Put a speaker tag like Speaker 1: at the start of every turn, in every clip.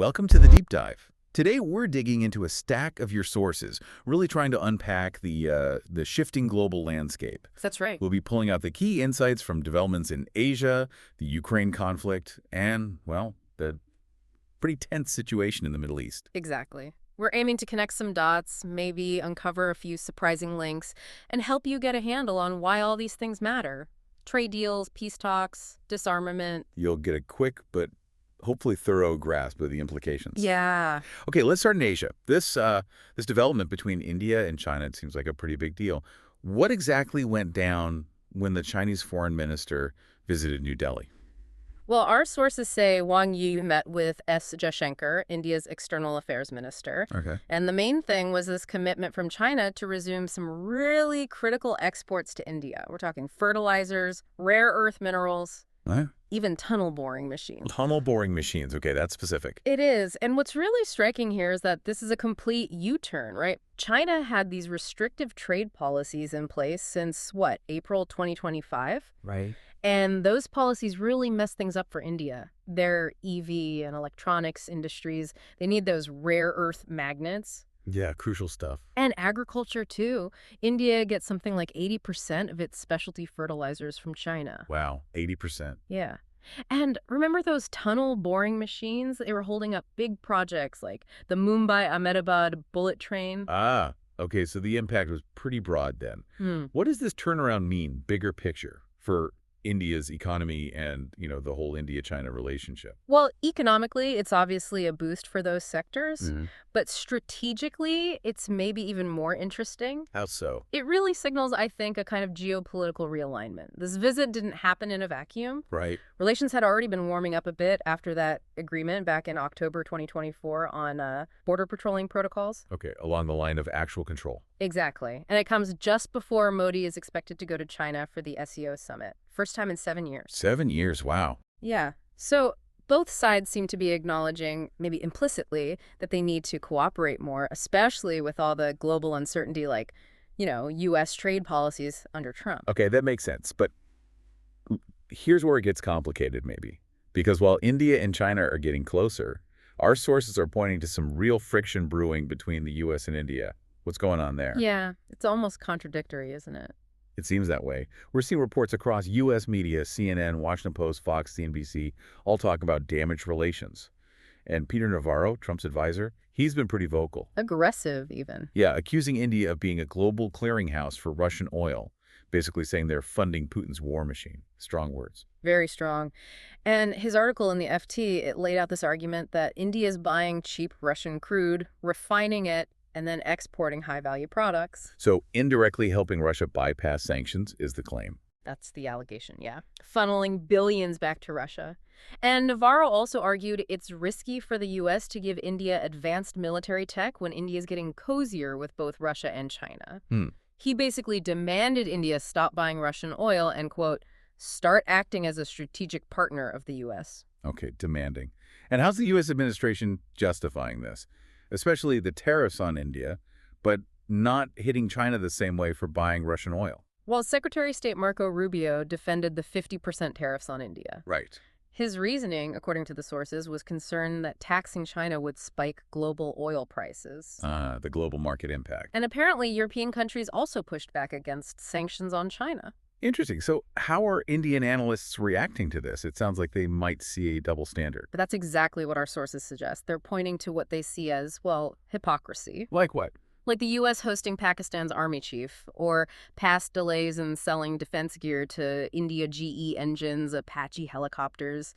Speaker 1: Welcome to the Deep Dive. Today we're digging into a stack of your sources, really trying to unpack the shifting global landscape.
Speaker 2: That's right.
Speaker 1: We'll be pulling out the key insights from developments in Asia, the Ukraine conflict, and, well, the pretty tense situation in the Middle East.
Speaker 2: Exactly. We're aiming to connect some dots, maybe uncover a few surprising links, and help you get a handle on why all these things matter. Trade deals, peace talks, disarmament.
Speaker 1: You'll get a quick but hopefully thorough grasp of the implications.
Speaker 2: Yeah.
Speaker 1: Okay, let's start in Asia. This development between India and China, it seems like a pretty big deal. What exactly went down when the Chinese foreign minister visited New Delhi?
Speaker 2: Well, our sources say Wang Yi met with S. Jaishankar, India's external affairs minister.
Speaker 1: Okay.
Speaker 2: And the main thing was this commitment from China to resume some really critical exports to India. We're talking fertilizers, rare earth minerals, even tunnel boring machines.
Speaker 1: Tunnel boring machines. Okay, that's specific.
Speaker 2: It is. And what's really striking here is that this is a complete U-turn, right? China had these restrictive trade policies in place since, what, April 2025?
Speaker 1: Right.
Speaker 2: And those policies really mess things up for India. Their EV and electronics industries, they need those rare earth magnets.
Speaker 1: Yeah, crucial stuff.
Speaker 2: And agriculture, too. India gets something like 80% of its specialty fertilizers from China.
Speaker 1: Wow, 80%.
Speaker 2: Yeah. And remember those tunnel boring machines? They were holding up big projects like the Mumbai-Ahmedabad bullet train.
Speaker 1: Ah, okay, so the impact was pretty broad then. What does this turnaround mean, bigger picture, for India's economy and, the whole India-China relationship?
Speaker 2: Well, economically, it's obviously a boost for those sectors, but strategically, it's maybe even more interesting.
Speaker 1: How so?
Speaker 2: It really signals, I think, a kind of geopolitical realignment. This visit didn't happen in a vacuum.
Speaker 1: Right.
Speaker 2: Relations had already been warming up a bit after that agreement back in October 2024 on border patrolling protocols.
Speaker 1: Okay, along the line of actual control.
Speaker 2: Exactly. And it comes just before Modi is expected to go to China for the SEO summit. First time in 7 years.
Speaker 1: 7 years, wow.
Speaker 2: Yeah. So both sides seem to be acknowledging, maybe implicitly, that they need to cooperate more, especially with all the global uncertainty like, U.S. trade policies under Trump.
Speaker 1: Okay, that makes sense. But here's where it gets complicated, maybe. Because while India and China are getting closer, our sources are pointing to some real friction brewing between the U.S. and India. What's going on there?
Speaker 2: Yeah, it's almost contradictory, isn't it?
Speaker 1: It seems that way. We're seeing reports across U.S. media, CNN, Washington Post, Fox, CNBC, all talk about damaged relations. And Peter Navarro, Trump's advisor, he's been pretty vocal.
Speaker 2: Aggressive, even.
Speaker 1: Yeah, accusing India of being a global clearinghouse for Russian oil, basically saying they're funding Putin's war machine. Strong words.
Speaker 2: Very strong. And his article in the FT, it laid out this argument that India is buying cheap Russian crude, refining it, and then exporting high-value products.
Speaker 1: So indirectly helping Russia bypass sanctions is the claim.
Speaker 2: That's the allegation, yeah. Funneling billions back to Russia. And Navarro also argued it's risky for the U.S. to give India advanced military tech when India is getting cozier with both Russia and China. He basically demanded India stop buying Russian oil and, quote, start acting as a strategic partner of the U.S.
Speaker 1: Okay, demanding. And how's the U.S. administration justifying this? Especially the tariffs on India, but not hitting China the same way for buying Russian oil.
Speaker 2: Well, Secretary of State Marco Rubio defended the 50% tariffs on India.
Speaker 1: Right.
Speaker 2: His reasoning, according to the sources, was concern that taxing China would spike global oil prices.
Speaker 1: The global market impact.
Speaker 2: And apparently, European countries also pushed back against sanctions on China.
Speaker 1: Interesting. So how are Indian analysts reacting to this? It sounds like they might see a double standard.
Speaker 2: But that's exactly what our sources suggest. They're pointing to what they see as, well, hypocrisy.
Speaker 1: Like what?
Speaker 2: Like the U.S. hosting Pakistan's army chief, or past delays in selling defense gear to India GE engines, Apache helicopters,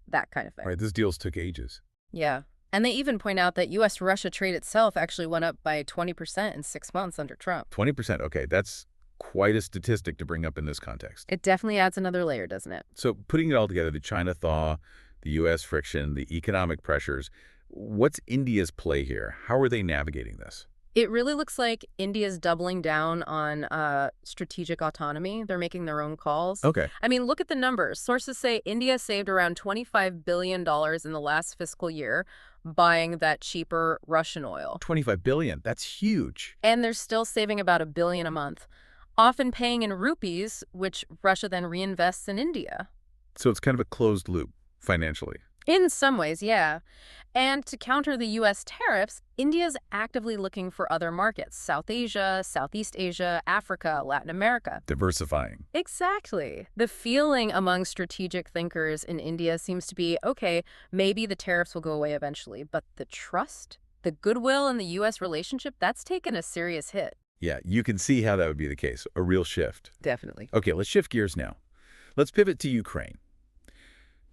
Speaker 2: that kind of thing.
Speaker 1: Right, these deals took ages.
Speaker 2: Yeah. And they even point out that U.S.-Russia trade itself actually went up by 20% in 6 months under Trump.
Speaker 1: 20%, okay, that's quite a statistic to bring up in this context.
Speaker 2: It definitely adds another layer, doesn't it?
Speaker 1: So putting it all together, the China thaw, the U.S. friction, the economic pressures, what's India's play here? How are they navigating this?
Speaker 2: It really looks like India's doubling down on strategic autonomy. They're making their own calls.
Speaker 1: Okay.
Speaker 2: I mean, look at the numbers. Sources say India saved around $25 billion in the last fiscal year buying that cheaper Russian oil.
Speaker 1: $25 billion, that's huge.
Speaker 2: And they're still saving about $1 billion a month, often paying in rupees, which Russia then reinvests in India.
Speaker 1: So it's kind of a closed loop financially.
Speaker 2: In some ways, yeah. And to counter the U.S. tariffs, India's actively looking for other markets: South Asia, Southeast Asia, Africa, Latin America.
Speaker 1: Diversifying.
Speaker 2: Exactly. The feeling among strategic thinkers in India seems to be, okay, maybe the tariffs will go away eventually, but the trust, the goodwill in the U.S. relationship, that's taken a serious hit.
Speaker 1: Yeah, you can see how that would be the case. A real shift.
Speaker 2: Definitely.
Speaker 1: Okay, let's shift gears now. Let's pivot to Ukraine.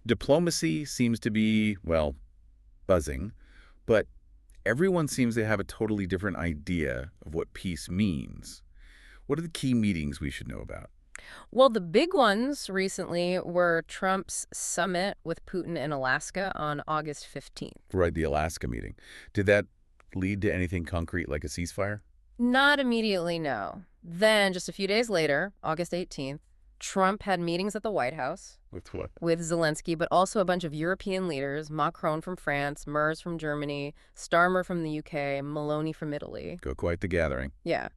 Speaker 1: Diplomacy seems to be, well, buzzing, but everyone seems to have a totally different idea of what peace means. What are the key meetings we should know about?
Speaker 2: Well, the big ones recently were Trump's summit with Putin in Alaska on August 15th.
Speaker 1: Right, the Alaska meeting. Did that lead to anything concrete like a ceasefire?
Speaker 2: Not immediately, no. Then, just a few days later, August 18th, Trump had meetings at the White House
Speaker 1: With what?
Speaker 2: with Zelensky, but also a bunch of European leaders: Macron from France, Merz from Germany, Starmer from the UK, Meloni from Italy.
Speaker 1: Go quite the gathering.
Speaker 2: Yeah.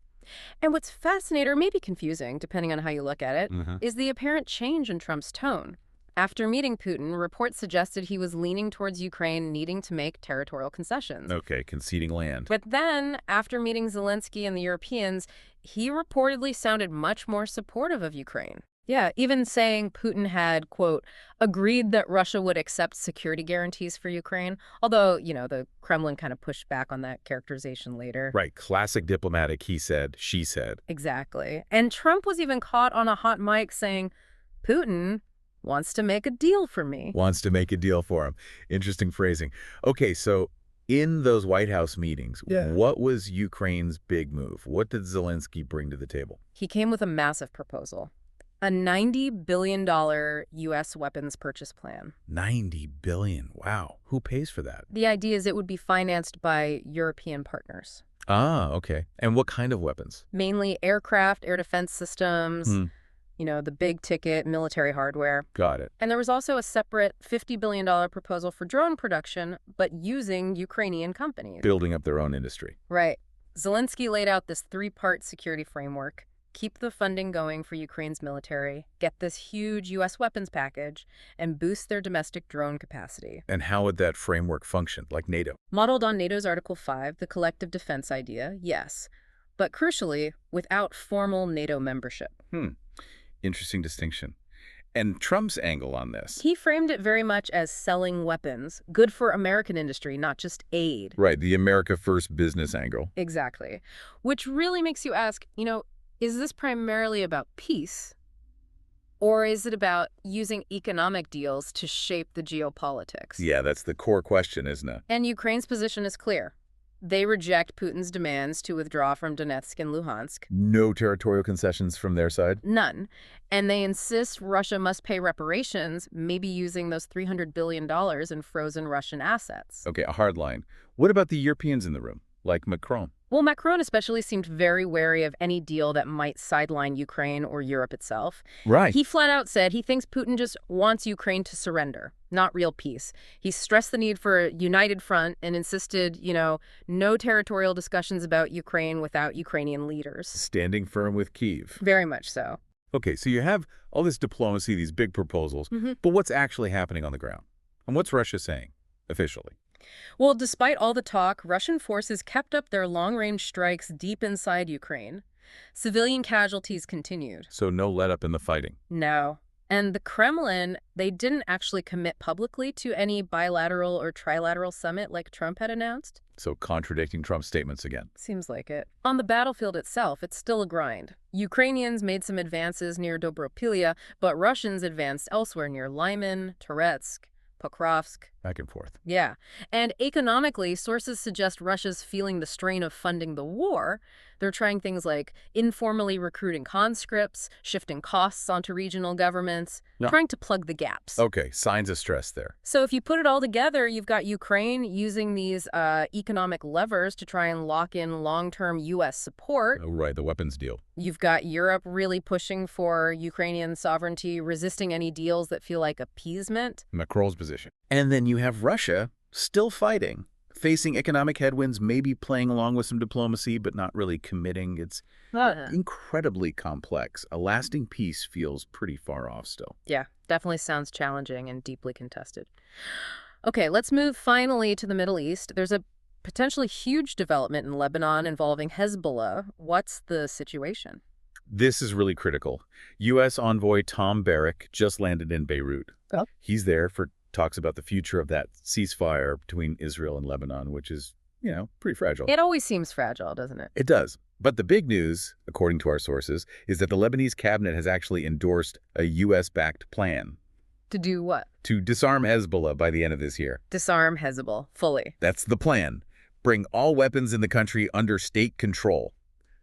Speaker 2: And what's fascinating, or maybe confusing, depending on how you look at it, is the apparent change in Trump's tone. After meeting Putin, reports suggested he was leaning towards Ukraine needing to make territorial concessions.
Speaker 1: Okay, conceding land.
Speaker 2: But then, after meeting Zelensky and the Europeans, he reportedly sounded much more supportive of Ukraine. Yeah, even saying Putin had, quote, agreed that Russia would accept security guarantees for Ukraine, although, the Kremlin kind of pushed back on that characterization later.
Speaker 1: Right, classic diplomatic he said, she said.
Speaker 2: Exactly. And Trump was even caught on a hot mic saying, Putin wants to make a deal for me.
Speaker 1: Wants to make a deal for him. Interesting phrasing. Okay, so in those White House meetings, what was Ukraine's big move? What did Zelensky bring to the table?
Speaker 2: He came with a massive proposal: a $90 billion U.S. weapons purchase plan.
Speaker 1: $90 billion. Wow. Who pays for that?
Speaker 2: The idea is it would be financed by European partners.
Speaker 1: Ah, okay. And what kind of weapons?
Speaker 2: Mainly aircraft, air defense systems, the big ticket military hardware.
Speaker 1: Got it.
Speaker 2: And there was also a separate $50 billion proposal for drone production, but using Ukrainian companies.
Speaker 1: Building up their own industry.
Speaker 2: Right. Zelensky laid out this three-part security framework: keep the funding going for Ukraine's military, get this huge U.S. weapons package, and boost their domestic drone capacity.
Speaker 1: And how would that framework function, like NATO?
Speaker 2: Modeled on NATO's Article 5, the collective defense idea, yes. But crucially, without formal NATO membership.
Speaker 1: Interesting distinction. And Trump's angle on this?
Speaker 2: He framed it very much as selling weapons, good for American industry, not just aid.
Speaker 1: Right, the America First business angle.
Speaker 2: Exactly. Which really makes you ask, is this primarily about peace, or is it about using economic deals to shape the geopolitics?
Speaker 1: Yeah, that's the core question, isn't it?
Speaker 2: And Ukraine's position is clear. They reject Putin's demands to withdraw from Donetsk and Luhansk.
Speaker 1: No territorial concessions from their side?
Speaker 2: None. And they insist Russia must pay reparations, maybe using those $300 billion in frozen Russian assets.
Speaker 1: Okay, a hard line. What about the Europeans in the room, like Macron?
Speaker 2: Well, Macron especially seemed very wary of any deal that might sideline Ukraine or Europe itself.
Speaker 1: Right.
Speaker 2: He flat out said he thinks Putin just wants Ukraine to surrender, not real peace. He stressed the need for a united front and insisted, no territorial discussions about Ukraine without Ukrainian leaders.
Speaker 1: Standing firm with Kyiv.
Speaker 2: Very much so.
Speaker 1: Okay, so you have all this diplomacy, these big proposals, but what's actually happening on the ground? And what's Russia saying, officially?
Speaker 2: Well, despite all the talk, Russian forces kept up their long-range strikes deep inside Ukraine. Civilian casualties continued.
Speaker 1: So no let-up in the fighting?
Speaker 2: No. And the Kremlin, they didn't actually commit publicly to any bilateral or trilateral summit like Trump had announced.
Speaker 1: So contradicting Trump's statements again.
Speaker 2: Seems like it. On the battlefield itself, it's still a grind. Ukrainians made some advances near Dobropilya, but Russians advanced elsewhere near Lyman, Toretsk, Pokrovsk.
Speaker 1: Back and forth.
Speaker 2: Yeah. And economically, sources suggest Russia's feeling the strain of funding the war. They're trying things like informally recruiting conscripts, shifting costs onto regional governments, trying to plug the gaps.
Speaker 1: Okay, signs of stress there.
Speaker 2: So if you put it all together, you've got Ukraine using these economic levers to try and lock in long-term U.S. support.
Speaker 1: Oh, right, the weapons deal.
Speaker 2: You've got Europe really pushing for Ukrainian sovereignty, resisting any deals that feel like appeasement.
Speaker 1: Macron's position. And then you have Russia still fighting, facing economic headwinds, maybe playing along with some diplomacy, but not really committing. It's incredibly complex. A lasting peace feels pretty far off still.
Speaker 2: Yeah, definitely sounds challenging and deeply contested. Okay, let's move finally to the Middle East. There's a potentially huge development in Lebanon involving Hezbollah. What's the situation?
Speaker 1: This is really critical. U.S. envoy Tom Barrack just landed in Beirut.
Speaker 2: Oh.
Speaker 1: He's there for talks about the future of that ceasefire between Israel and Lebanon, which is, pretty fragile.
Speaker 2: It always seems fragile, doesn't it?
Speaker 1: It does. But the big news, according to our sources, is that the Lebanese cabinet has actually endorsed a U.S.-backed plan
Speaker 2: To do what?
Speaker 1: to disarm Hezbollah by the end of this year.
Speaker 2: Disarm Hezbollah fully.
Speaker 1: That's the plan. Bring all weapons in the country under state control.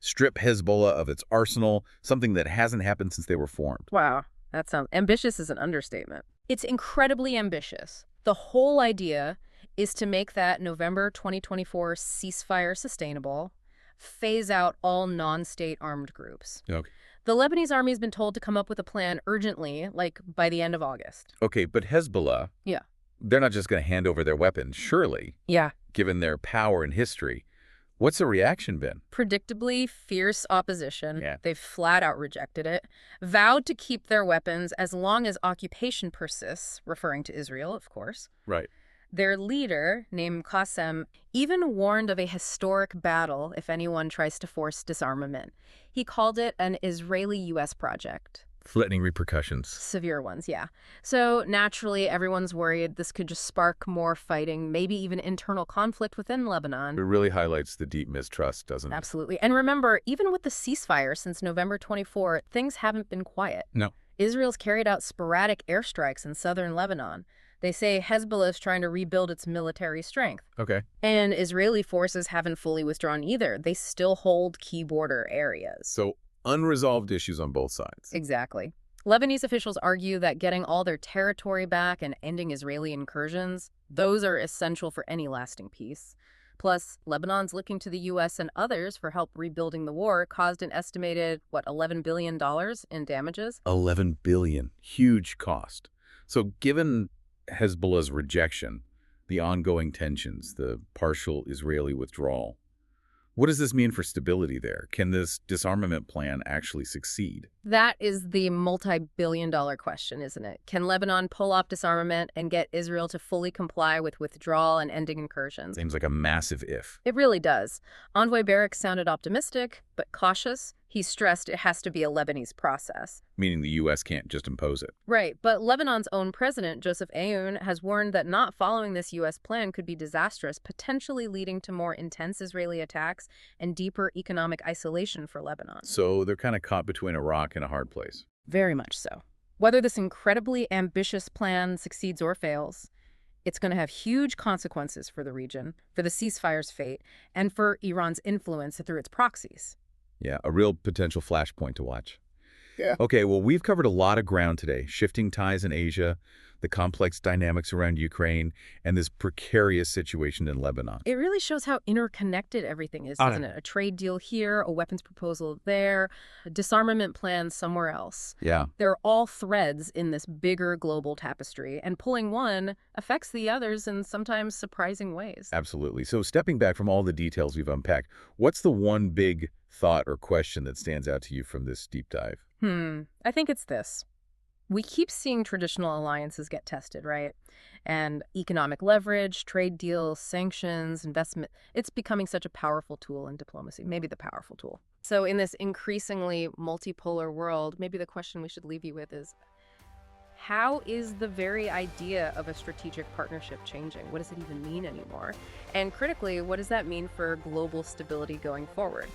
Speaker 1: Strip Hezbollah of its arsenal, something that hasn't happened since they were formed.
Speaker 2: Wow, that sounds ambitious is an understatement. It's incredibly ambitious. The whole idea is to make that November 2024 ceasefire sustainable, phase out all non-state armed groups.
Speaker 1: Okay.
Speaker 2: The Lebanese army has been told to come up with a plan urgently, like by the end of August.
Speaker 1: Okay, but Hezbollah,
Speaker 2: Yeah.
Speaker 1: they're not just going to hand over their weapons, surely,
Speaker 2: Yeah.
Speaker 1: given their power and history. What's the reaction been?
Speaker 2: Predictably fierce opposition.
Speaker 1: Yeah.
Speaker 2: They've flat out rejected it, vowed to keep their weapons as long as occupation persists, referring to Israel, of course.
Speaker 1: Right.
Speaker 2: Their leader, named Qasem, even warned of a historic battle if anyone tries to force disarmament. He called it an Israeli-U.S. project.
Speaker 1: Threatening repercussions.
Speaker 2: Severe ones, yeah. So naturally, everyone's worried this could just spark more fighting, maybe even internal conflict within
Speaker 1: It
Speaker 2: Lebanon.
Speaker 1: really highlights the deep mistrust, doesn't it?
Speaker 2: Absolutely. And remember, even with the ceasefire since November 24, things haven't been quiet.
Speaker 1: No.
Speaker 2: Israel's carried out sporadic airstrikes in southern Lebanon. They say Hezbollah is trying to rebuild its military strength.
Speaker 1: Okay.
Speaker 2: And Israeli forces haven't fully withdrawn either. They still hold key border areas.
Speaker 1: So unresolved issues on both sides.
Speaker 2: Exactly. Lebanese officials argue that getting all their territory back and ending Israeli incursions, those are essential for any lasting peace. Plus, Lebanon's looking to the U.S. and others for help rebuilding the war caused an estimated, $11 billion in damages?
Speaker 1: 11 billion. Huge cost. So given Hezbollah's rejection, the ongoing tensions, the partial Israeli withdrawal, what does this mean for stability there? Can this disarmament plan actually succeed?
Speaker 2: That is the multi-billion-dollar question, isn't it? Can Lebanon pull off disarmament and get Israel to fully comply with withdrawal and ending incursions?
Speaker 1: Seems like a massive if.
Speaker 2: It really does. Envoy Barrack sounded optimistic, but cautious. He stressed it has to be a Lebanese process.
Speaker 1: Meaning the U.S. can't just impose it.
Speaker 2: Right, but Lebanon's own president, Joseph Aoun, has warned that not following this U.S. plan could be disastrous, potentially leading to more intense Israeli attacks and deeper economic isolation for Lebanon.
Speaker 1: So they're kind of caught between a rock and a hard place.
Speaker 2: Very much so. Whether this incredibly ambitious plan succeeds or fails, it's going to have huge consequences for the region, for the ceasefire's fate, and for Iran's influence through its proxies.
Speaker 1: Yeah, a real potential flashpoint to watch.
Speaker 2: Yeah.
Speaker 1: Okay, well, we've covered a lot of ground today. Shifting ties in Asia, the complex dynamics around Ukraine, and this precarious situation in Lebanon.
Speaker 2: It really shows how interconnected everything is, doesn't it? A trade deal here, a weapons proposal there, a disarmament plan somewhere else.
Speaker 1: Yeah.
Speaker 2: They're all threads in this bigger global tapestry, and pulling one affects the others in sometimes surprising ways.
Speaker 1: Absolutely. So stepping back from all the details we've unpacked, what's the one big thought or question that stands out to you from this deep dive?
Speaker 2: I think it's this. We keep seeing traditional alliances get tested, right? And economic leverage, trade deals, sanctions, investment, it's becoming such a powerful tool in diplomacy, maybe the powerful tool. So in this increasingly multipolar world, maybe the question we should leave you with is, how is the very idea of a strategic partnership changing? What does it even mean anymore? And critically, what does that mean for global stability going forward?